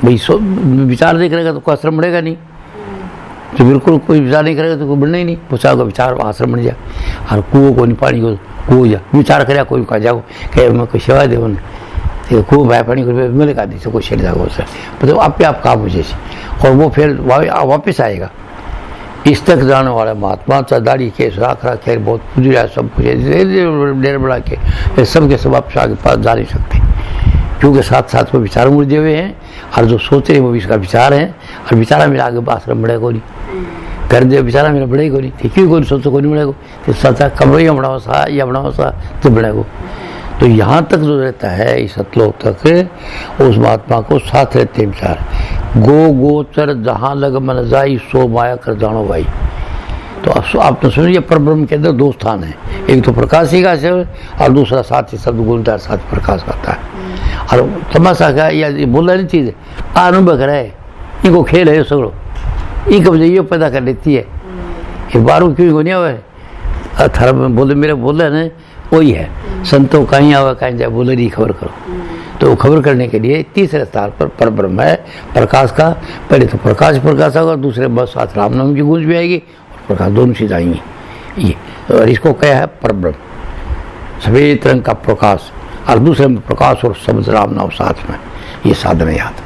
भाई विचार नहीं करेगा तो कोई आश्रम बढ़ेगा नहीं, तो बिल्कुल कोई विचार नहीं करेगा तो कोई बढ़ना ही नहीं, पूछा होगा विचार आश्रम बन जाए। और कुओं को नहीं पानी को कुओं जा विचार करे, कोई कहा जाओ कहे मैं कोई सेवा देव खूब भाई पानी को मिले का दी कोई शेर जाओ सर, मतलब आप पे आप काम हो जैसे, और वो फिर वापस आएगा। इस तक जाने वाला महात्मा दाढ़ी केस राख रखे बहुत पूजा सब कुछ डेर बढ़ा के सब के सब आप आगे पास जा नहीं सकते, क्योंकि साथ साथ में विचार मुर्दे हुए हैं, और जो सोच रहे वो इसका विचार है, और विचारा मेरा आगे आश्रम बढ़ेगा को नहीं, कर दे विचारा मेरा बढ़ेगा को नहीं, क्यों कोई सोचो को नहीं बढ़ेगा, तो सचा कमरो या बढ़ाओ सा या बढ़ाओ सा तो बढ़ेगा। तो यहाँ तक जो रहता है इस सतलोक तक उस महात्मा को साथ रहते हैं विचार। गोचर जहाँ लग मन जाई सो माया कर जानो भाई। तो आपने सुनिए परब्रह्म के अंदर दो स्थान है, एक तो प्रकाशी का से और दूसरा साथ ही शब्द गुणदार साथ प्रकाश करता है। और तमाशा का या बोला नहीं चीज़ अनुभव करे, इनको खेल है सगड़ो, इनको ये पैदा कर लेती है, ये बारू क्यों को नहीं आवे थर बोले मेरे बोले ना वही है, संतों कहीं आवा कहीं जाए बोले नहीं खबर करो। तो खबर करने के लिए तीसरे स्थान पर परब्रह्म है प्रकाश का, पहले तो प्रकाश होगा, दूसरे बस साथ राम नाम की गूंज भी आएगी और प्रकाश दोनों चीज आएंगी ये, और इसको क्या है परब्रह्म सफेद रंग का प्रकाश, और दूसरे में प्रकाश और शब्द राम नाम साथ में, ये साधन है याद।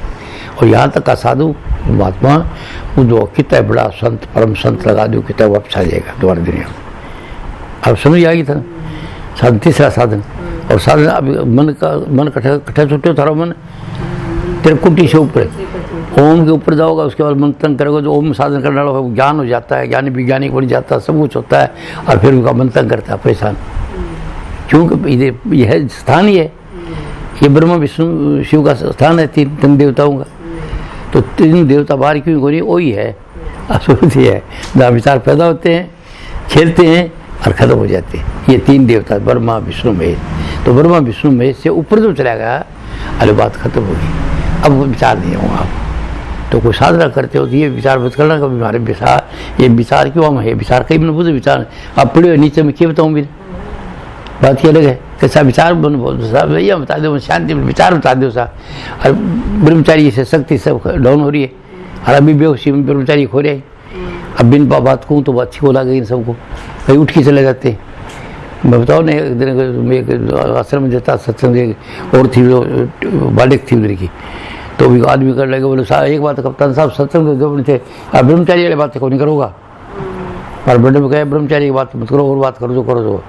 और यहाँ तक का साधु महात्मा वो जो कितना बड़ा संत परम संत लगा दो कितना वापस आ जाएगा दोबारा दुनिया में, अब समझ आएगी था साधन, तीसरा साधन। और साधन अब मन कट्ठा छुट्टे थारा मन तेरे कुटी से ऊपर ओम के ऊपर जाओगा, उसके बाद मंथन करोगे तो ओम साधन करने वाला ज्ञान हो जाता है, ज्ञानी वैज्ञानिक बन जाता है, सब कुछ होता है, और फिर उनका मंथन करता है परेशान, क्योंकि यह स्थान ही है, ये ब्रह्मा विष्णु शिव का स्थान है, तीन देवताओं का। तो तीन देवता बाहर क्यों कोई वही है असुरति है, जहाँ विचार पैदा होते हैं, खेलते हैं और खत्म हो जाते हैं। ये तीन देवता ब्रह्मा विष्णु महेश, तो ब्रह्मा विष्णु महेश से ऊपर जो चला गया अरे बात खत्म होगी, अब वो विचार नहीं होगा आप। तो कोई साधना करते हो तो ये विचार मत करना कभी हमारे विचार, ये विचार क्यों हम है विचार कहीं मैंने पूछे विचार आप पढ़े नीचे में क्या बताऊँ भी बात ये अलग है, कैसा विचार भैया बता दो, शांति विचार बता दो सा। और ब्रह्मचारी से शक्ति सब डाउन हो रही है, और अभी बेहोशी में ब्रह्मचारी खो रहे हैं। अब बिन बात कहूँ तो अच्छी बोला गई इन सबको, कहीं उठ के चले जाते। मैं बताओ ना एक दिन एक आश्रम में जाता सत्संग और थी बालिक थी उधर की, तो भी आदमी कर लगे बोले साहब एक बात कप्तान साहब सत्संग जो थे आप ब्रह्मचारी वाली बात को नहीं करोगा, और बड़े में कहे ब्रह्मचारी की बात मत करो और बात करो जो करो जो,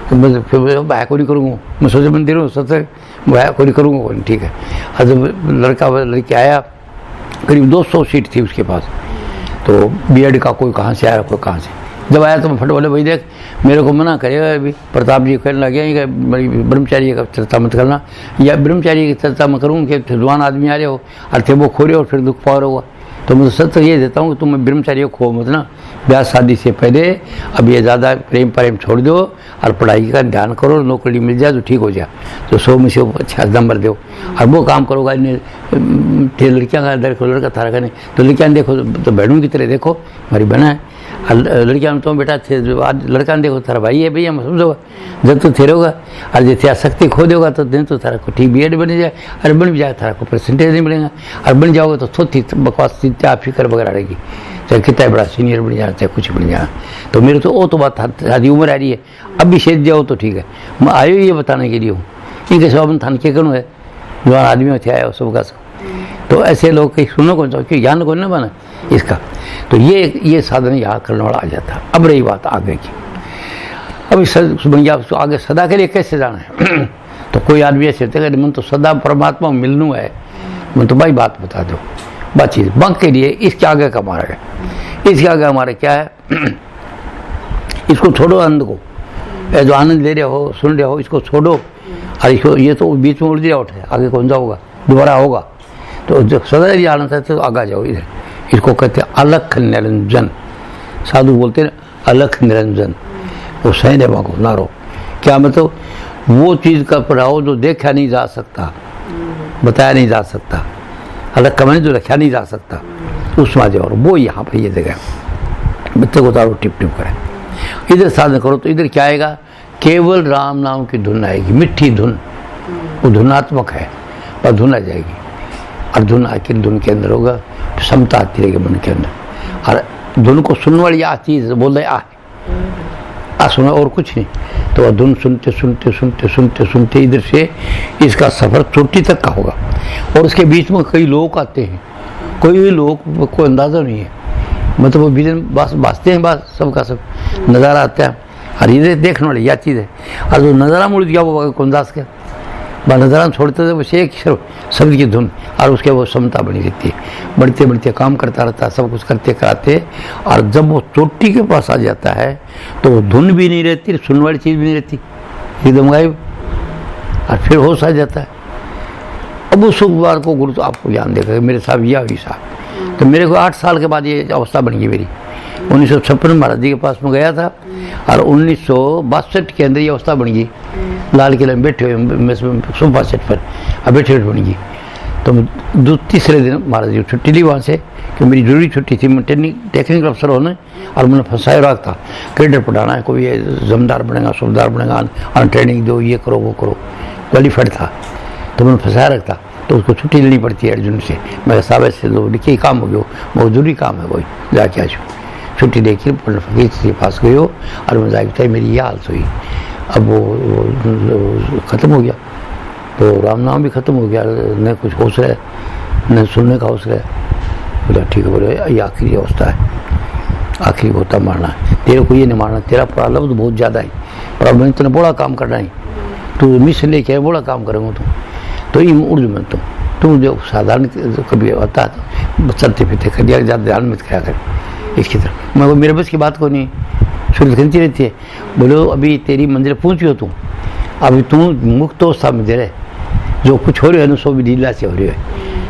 तो मैं फिर भाया को नहीं करूँगा, मैं सोचे मंदिर हूँ सत्संग भाया को नहीं करूँगा, ठीक है। और जब लड़के आया करीब 200 सीट थी उसके पास, तो बीएड का कोई कहाँ से आया कोई कहाँ से, जब आया तो मैं फट बोले भाई देख मेरे को मना करेगा अभी प्रताप जी कहने लगे ब्रह्मचारी का चर्चा मत करना, या ब्रह्मचारी की चर्चा मैं करूँ कि जवान आदमी आ रहे हो और थे वो खो रहे हो फिर दुख पा रहे होगा। तो मैं सत्य ये देता हूँ कि तुम ब्रह्मचारी को खो मत ना, ब्याह शादी से पहले अब ये ज़्यादा प्रेम प्रेम छोड़ दो और पढ़ाई का ध्यान करो, नौकरी मिल जाए तो ठीक हो जाए, तो 100 में से अच्छा नंबर दो और वो काम करोगा। लड़कियाँ का लड़का थारा का नहीं, तो लड़कियाँ देखो तो बहनों की तरह देखो हमारी बहना है, लड़कियाँ तो बेटा थे लड़का देखो थारा भाई है भैया मैं समझोगा, जब तो थे रहोगा और जैसे आसक्ति खो देगा तो दिन तो थारा को ठीक बीएड बन जाए, अरे बन भी जाए थारा को परसेंटेज नहीं मिलेगा, और बन जाओगे तो थोड़ी बकवास चिंता फिक्र वगैरह रहेगी, चाहे कितना बड़ा सीनियर बन जाए चाहे कुछ बन जाए। तो मेरे तो वो तो बात शादी उम्र आ रही है, अब भी शेष जाओ तो ठीक है, मैं आयो ये बताने के लिए हूँ इनके सब थान के करूँ है जवान आदमी थे आया सबका सब। तो ऐसे लोग कहीं सुनो कौन सा क्यों ज्ञान कौन ना बना इसका, तो ये साधन यहाँ करने वाला आ जाता। अब रही बात आगे की, अभी भैया उसको आगे सदा के लिए कैसे जाना है तो कोई आदमी ऐसे होते मन तो सदा परमात्मा मिलनू है, मन तो भाई बात बता दो बातचीत बंक के लिए इसके आगे का हमारा है, इसके आगे हमारे क्या है इसको छोड़ो आनंद को, जो आनंद ले रहे हो सुन रहे हो इसको छोड़ो, और इसको ये तो बीच में उड़ दिया उठे आगे कौन जाओगा दोबारा होगा। तो जो सदा जाना चाहते तो आगा जाओ इधर। इसको कहते हैं अलख निरंजन। साधु बोलते हैं अलख निरंजन। वो सही ने को नारो क्या मतलब, वो चीज़ का पढ़ाओ जो देखा नहीं जा सकता, बताया नहीं जा सकता, अलग कमाने जो रखा नहीं जा सकता, उसमें जाओ। और वो यहाँ पर ये जगह बच्चे को तारो टिप टिप करें। इधर साधन करो तो इधर क्या आएगा, केवल राम नाम की धुन आएगी, मिठी धुन। वो धुनात्मक है और धुन आ जाएगी। और धुन आखिर धुन के अंदर होगा तो समता आती रहेगी मन के अंदर। और धुन को सुनने वाली आ चीज़ बोल रहे आ सुना और कुछ नहीं। तो धुन सुनते सुनते सुनते सुनते सुनते इधर से इसका सफ़र चोटी तक का होगा। और उसके बीच में कई लोग आते हैं, कोई भी लोग को अंदाज़ा नहीं है, मतलब वो बीच में बाँचते हैं, बात सबका सब नज़ारा आता है। और इधर देखने वाली यह चीज़ है। और जो नज़ारा मुड़ गया वो कौनदास के नज़ारा छोड़ते थे, बस एक शब्द की धुन और उसके वो समता बनी रहती है। बढ़ते बढ़ते काम करता रहता है, सब कुछ करते कराते। और जब वो चोटी के पास आ जाता है तो वो धुन भी नहीं रहती, सुनने वाली चीज़ भी नहीं रहती, एकदम गायब। और फिर होश आ जाता है। अब उस बार को गुरु तो आपको ज्ञान देगा मेरे साहब यह हुई साहब। तो मेरे को 8 साल के बाद ये अवस्था बन गई मेरी। 1956 महाराज जी के पास में गया था और 1962 के अंदर ये अवस्था बन गई। लाल किले में बैठे हुए सोफा सेट पर अब बैठे बन गई। तो तीसरे दिन महाराज जी छुट्टी ली वहाँ से, कि मेरी जरूरी छुट्टी थी। मैं टेक्निकल अफसर होने और मैंने फंसाया रहा था, कैडर पढ़ाना है, कोई ये जमींदार बनेगा, सूबेदार बनेगा, ऑन ट्रेनिंग दो, ये करो वो करो, क्वालिफाइड था। तो मैंने फंसाया रखता, तो उसको छुट्टी लेनी पड़ती है अर्जुन से। मैं साहब से लो लिखे काम हो गया, बहुत जरूरी काम है कोई, जाके आज छुट्टी लेकर फकीर के पास गए हो। और मैं जाके बताई मेरी यह हालत हुई। अब वो ख़त्म हो गया, तो राम नाम भी ख़त्म हो गया, न कुछ होश है न सुनने का होश है। बोला ठीक है, बोले ये आखिरी अवस्था है, आखिरी होता मारना है, तेरे को ये नहीं मारना, तेरा प्रलब्ध बहुत ज़्यादा है, प्रॉब्लम इतना बड़ा काम करना है, तू मिस लेके बड़ा काम करेंगे तो ये उर्दू में तुम जो साधारण कभी होता है तो चलते फिरते कर दिया, ज़्यादा ध्यान मत क्या कर इसकी तरफ। मैं वो मेरे बस की बात को नहीं, सूरत खिंची रहती है। बोलो अभी तेरी मंजिल पहुँची हो, तू अभी तू मुक्त अवस्था में दे रहे, जो कुछ हो रही है ना सो भी ढीला से हो रही है।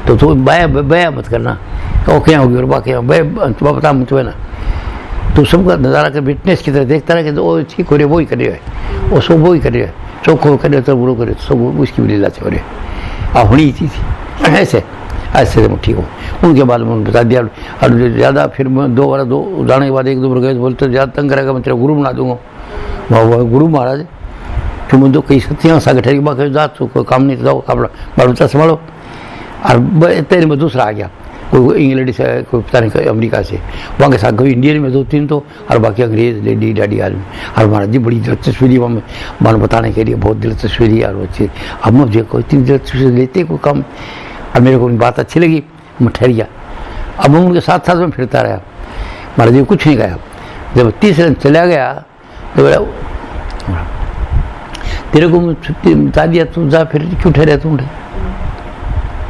तो तू बया मत करना, ओ क्या होगी और बाकी बता मुझे ना, तू सबका नज़ारा कर फिटनेस की तरह देखता रहे कि वो ठीक हो रही है, वो ही कर रही है, वो सब वो ही कर रही है, चौखो कर रहे तो बुरो करे, तो सब उसकी भी लीला से हो रही है। और होनी थी ऐसे ऐसे तो ठीक हो। उनके बाद में बता दिया। और ज़्यादा फिर मैं दो जाने के बाद 1-2 बार गए, बोलते ज़्यादा तंग करेगा मैं तेरा गुरु बना दूंगा। वह गुरु महाराज कि मुझे कई सत्तियाँ सागठे बाकी जा कोई काम नहीं जाओ, अपना बाल बच्चा संभालो। और तेरे में दूसरा आ गया, कोई इंग्लैंड से, कोई पता नहीं अमेरिका से, वहाँ के साथ कोई इंडियन में 2-3 तो, और बाकी अंग्रेज लेडी डैडी आदमी। और महाराज जी बड़ी दिलचस्पी ली वहाँ मन बताने के लिए, बहुत दिलचस्पी ली। और बच्चे अब मुझे कोई इतनी दिलचस्पी लेते कोई कम। और मेरे को उनकी बात अच्छी लगी, मैं ठहर गया। अब मैं उनके साथ साथ में फिरता रहा। महाराज जी कुछ नहीं कहा। जब 30 दिन चला गया तो बोला तेरे को मैं छुट्टी बता दिया, तू जा, फिर क्यों ठहरा तू?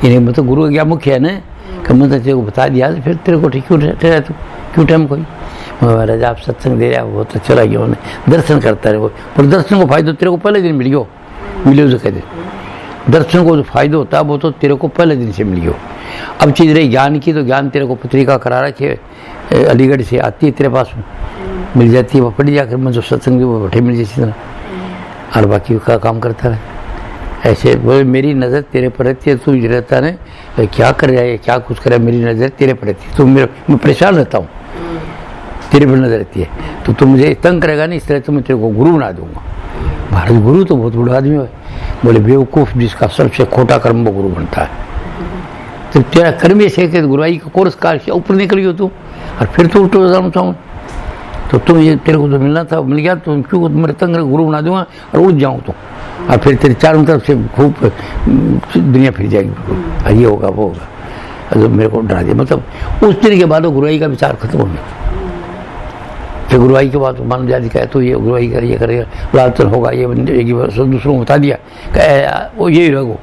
यानी मतलब गुरु क्या मुख्य है ना, कि मैं तेरे को बता दिया तो फिर तेरे को क्यों ठहरा तू, क्यों टाइम कोई? महाराज आप सत्संग दे रहा वो तो चला गया, उन्हें दर्शन करता रहे। पर दर्शन को फायदा तेरे को पहले दिन मिल गयो, मिले उसे कहते दर्शन को जो फायदा होता है वो तो तेरे को पहले दिन से मिल गयो। अब चीज़ रही ज्ञान की, तो ज्ञान तेरे को पत्रिका करा रखे अलीगढ़ से आती है तेरे पास में, मिल जाती है, वो पढ़ जाकर मैं जो सत्संग वो बैठे मिल जाती तरह। और बाकी का काम करता रहे ऐसे। बोले मेरी नज़र तेरे पर रहती है, तू रहता है क्या कर रहा है, क्या कुछ कर रहा है, मेरी नज़र तेरे पर रहती है, तो मैं परेशान रहता हूँ, तेरे पर नज़र रहती है, तो तू मुझे तंग करेगा नहीं, इस तरह तो मैं तेरे को गुरु बना दूंगा। भारत गुरु तो बहुत बड़ा आदमी है। बोले बेवकूफ़, जिसका सबसे खोटा कर्म वो गुरु बनता है। तो तेरा कर्म ये है कि गुरुआई का कोर्स का ऊपर निकली हो तू, और फिर तो उल्टो जाना चाहूँ, तो तुम ये तेरे को जो मिलना था मिल गया, तो क्यों मेरे तंग गुरु बना दूंगा और उड़ जाऊँ तो, और फिर तेरे चारों तरफ से खूब दुनिया फिर जाएगी, और ये होगा वो होगा, तो मेरे को डरा दिया। मतलब उस दिन के बाद गुरुआई का विचार खत्म हो गया। फिर गुरुआई के बाद मानव जाति का है तो ये गुरुआई कर ये करेगा, लालचन होगा, ये दूसरों को बता दिया कि वो यही रहो,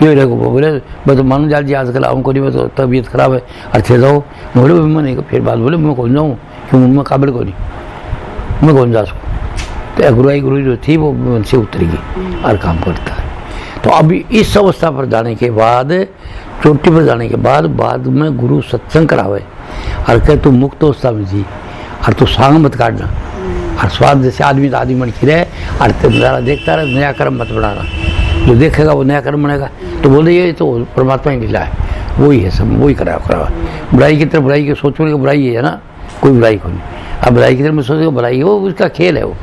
यही रहो। बोले मैं तो मानव जाति आजकल आऊँ को नहीं, मैं तो तबीयत खराब है, अच्छे जाओ। बोले मैं नहीं, फिर बात बोले मैं कौन जाऊँ, क्यों मैं काबिल को नहीं, मैं कौन जा सकूँ। तो गुरुआई गुरु जो थी वो मन से उतरेगी और काम करता है। तो अभी इस अवस्था पर जाने के बाद, चोटी पर जाने के बाद में गुरु सत्संग करावे और कहे तू मुक्त अवस्था में जी और तू सांग मत काटना और स्वाद जैसे आदमी तो आदमी मन की रहे और नजारा देखता रहे, नया कर्म मत बनाना, जो देखेगा वो नया कर्म बनेगा। तो बोले ये तो परमात्मा ही लीला है, वही है सब, वही करावा। बुराई की तरफ बुराई के सोचने का बुराई है ना, कोई बुराई को नहीं। अब बुराई की तरफ में सोचेगा बुराई हो, उसका खेल है, वो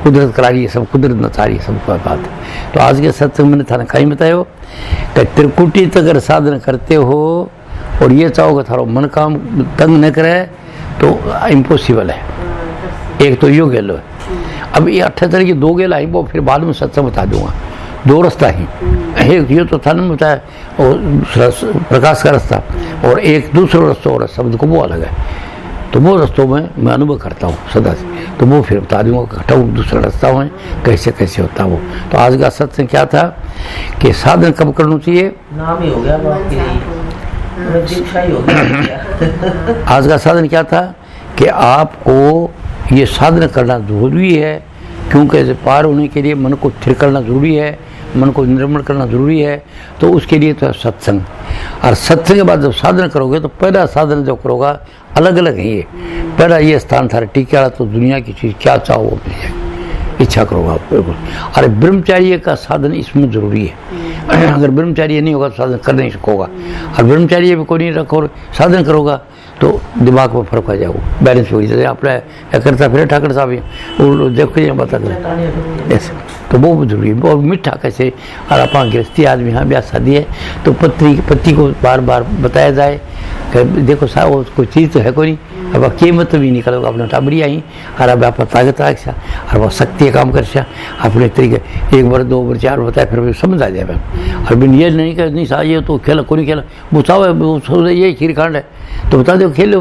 कुदरत करा रही है सब, कुदरत नचा रही है सब बात है। तो आज के सत्संग मैंने थाने कहीं बतायो कि त्रिकुटी तक अगर साधन करते हो और ये चाहोगे थारो मन काम तंग न करे तो इम्पॉसिबल है। एक तो यो गेलो है, अब ये 78 की 2 गेला है, वो फिर बाद में सत्संग बता दूंगा। 2 रास्ता ही, एक ये तो था ना बताया और प्रकाश का रास्ता, और एक दूसरा रास्ता और शब्द को वो अलग है। तो वो रास्तों में मैं अनुभव करता हूँ सदा से, तो वो फिर बता दूंगा हटाऊँ दूसरा रास्ता में कैसे कैसे होता वो। तो आज का सत्संग क्या था कि साधन कब करना चाहिए, नाम ही हो गया ही हो गया। आज का साधन क्या था कि आपको ये साधन करना जरूरी है, क्योंकि ऐसे पार होने के लिए मन को स्थिर करना जरूरी है, मन को निर्मल करना जरूरी है। तो उसके लिए तो है सत्संग, और सत्संग के बाद जब साधन करोगे तो पहला साधन जो करोगा अलग अलग है। ये पहला ये स्थान था टीके वाला, तो दुनिया की चीज़ क्या चाहो वो मिल जाएगी, इच्छा करोगा बिल्कुल। और ब्रह्मचार्य का साधन इसमें जरूरी है। अगर ब्रह्मचार्य नहीं होगा तो साधन कर नहीं सकोगा, और ब्रह्मचार्य भी कोई नहीं रखो साधन करोगा तो दिमाग में फर्क आ जाएगा, बैलेंस हो जाए। अपना करता फिर ठाकर साहब देखो बता करें ऐसे, तो वो जरूरी है। और मीठा कैसे, और आप गृहस्थी आदमी हाँ ब्याह शादी है तो पति को बार बार बताया जाए कि देखो साहब कोई चीज़ तो है कोई नहीं, अब कीमत भी निकलोगे अपने टाबरी आई और अब आप ताकत रखा और वह शक्ति काम कर अपने तरीके 1 बार 2 बार 4 बताए फिर समझ आ जाए। और बिन ये नहीं कर नहीं सा ये तो खेला कोई नहीं खेला वो चाहो ये खीर खांड है तो बता दो खेले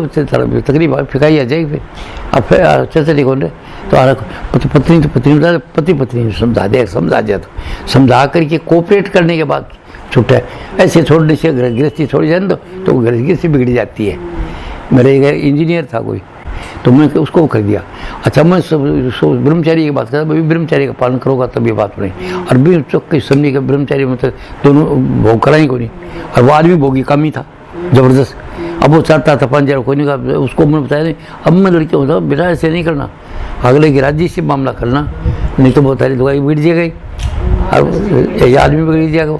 तकरीब फिकाई आ जाएगी। फिर अब फिर चर्चा कौन रहे तो पत्नी पति पत्नी समझा दिया तो समझा करके कोऑपरेट करने के बाद छूटा है। ऐसे छोड़ने से गृहस्थी छोड़ी जाए तो गृहस्थी बिगड़ जाती है। मेरे एक इंजीनियर था कोई, तो मैं उसको कर दिया। अच्छा मैं ब्रह्मचारी की बात करता, ब्रह्मचारी का पालन करोगा तब ये बात नहीं। और भी चौक समझी का ब्रह्मचारी मतलब दोनों भोग करा ही कोई नहीं, और वो आदमी भोगी कम ही था जबरदस्त। अब वो चाहता था 5,000 कोई नहीं कहा, उसको मैंने बताया नहीं। अब मैं लड़की होता बेटा ऐसे नहीं करना, अगले की राज्य से मामला करना, नहीं तो बहुत सारी दुआई बिगड़ जाएगी और ये आदमी बिगड़ जाएगा।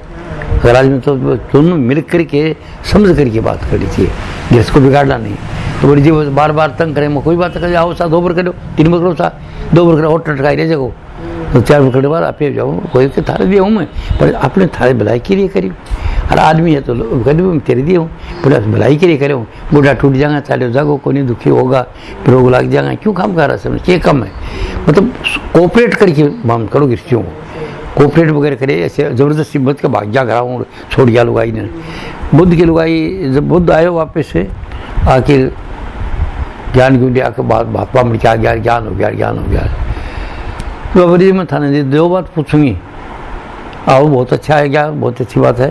अगर आदमी तो दोनों मिल करके समझ करके बात करनी चाहिए, जिसको बिगाड़ना नहीं। तो बोली जी बार बार तंग करें मैं कोई बात कर आओ सा 2 बार करो 3 बार करो सा 2 बार करो और टटकाई रह जाओ तो 4 बार करने बाद आप जाओ कोई के थारे दिया हूँ मैं, पर आपने थारे भलाई के लिए करी। और आदमी है तो कभी मैं तेरे दिए हूँ बोले भलाई के लिए करे हूँ। बूढ़ा टूट जाएगा चाले जागो को नहीं दुखी होगा फिर रोग लग जाएगा, क्यों काम कर रहा है समझ क्या कम है। मतलब कोऑपरेट करके माम करो गृहस्थियों को, कोऑपरेट वगैरह करे। ऐसे ज़बरदस्ती मत के भाग जा कराऊँ छोड़ गया लुगाई ने। बुद्ध की लुगाई जब बुद्ध आए वापस से आके ज्ञान की उन्हें आके महात्मा में क्या ज्ञान हो गया। तो अबरी मैं थाने 2 बात पूछूंगी, आओ बहुत अच्छा है क्या, बहुत अच्छी बात है,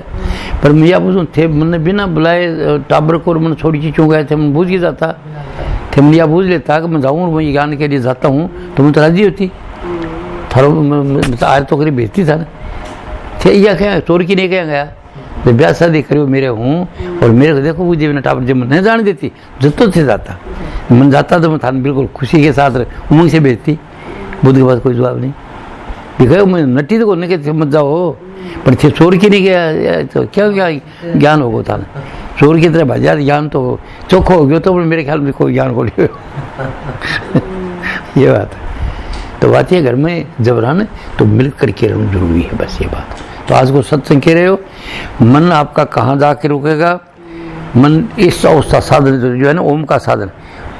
पर मैं यह पूछूँ थे मैंने बिना बुलाए टाबर को मैंने छोड़ी चीज़ क्यों गए थे, मैं बूझ ही जाता थे। मैं यह बूझ लेता कि मैं जाऊँ मैं ज्ञान के लिए जाता हूँ तो मैं तो राजी होती थारो आय तो करीब भेजती था ना थे। यह क्या चोर की नहीं क्या गया जब ब्याह शादी करो मेरे हूँ और मेरे को देखो मुझे बिना टाबर जब मैं नहीं जाने देती जब से जाता मन जाता तो मैं थाने बिल्कुल खुशी के साथ उमंग से भेजती। बुद्ध के पास कोई जवाब नहीं दिखाया, मैं नट्टी तो नहीं कहते मत जाओ, पर थे चोर की नहीं गया तो क्या ज्ञान होगा था ना। चोर की तरह बाजार ज्ञान तो चोखो हो गया तो मेरे ख्याल में कोई ज्ञान को नहीं ये बात है। तो बात ये घर में जब रहना तो मिल करके रहना जरूरी है, बस ये बात। तो आज को सत्संग कह रहे हो, मन आपका कहाँ जाके रुकेगा, मन इस अवस्था साधन जो है ना ओम का साधन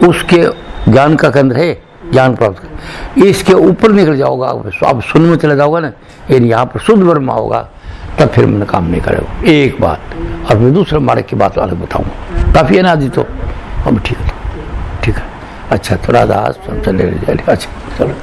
उसके ज्ञान का केंद्र है, ज्ञान प्राप्त कर इसके ऊपर निकल जाओगा आप शून्य में चले जाओगा ना, यानी यहाँ पर शुद्ध ब्रह्म होगा तब फिर मन काम नहीं करेगा। एक बात और मैं दूसरे मार्ग की बात अलग बताऊँगा, काफ़ी है ना आदि तो अब ठीक है अच्छा तो राधा चले अच्छा चलो।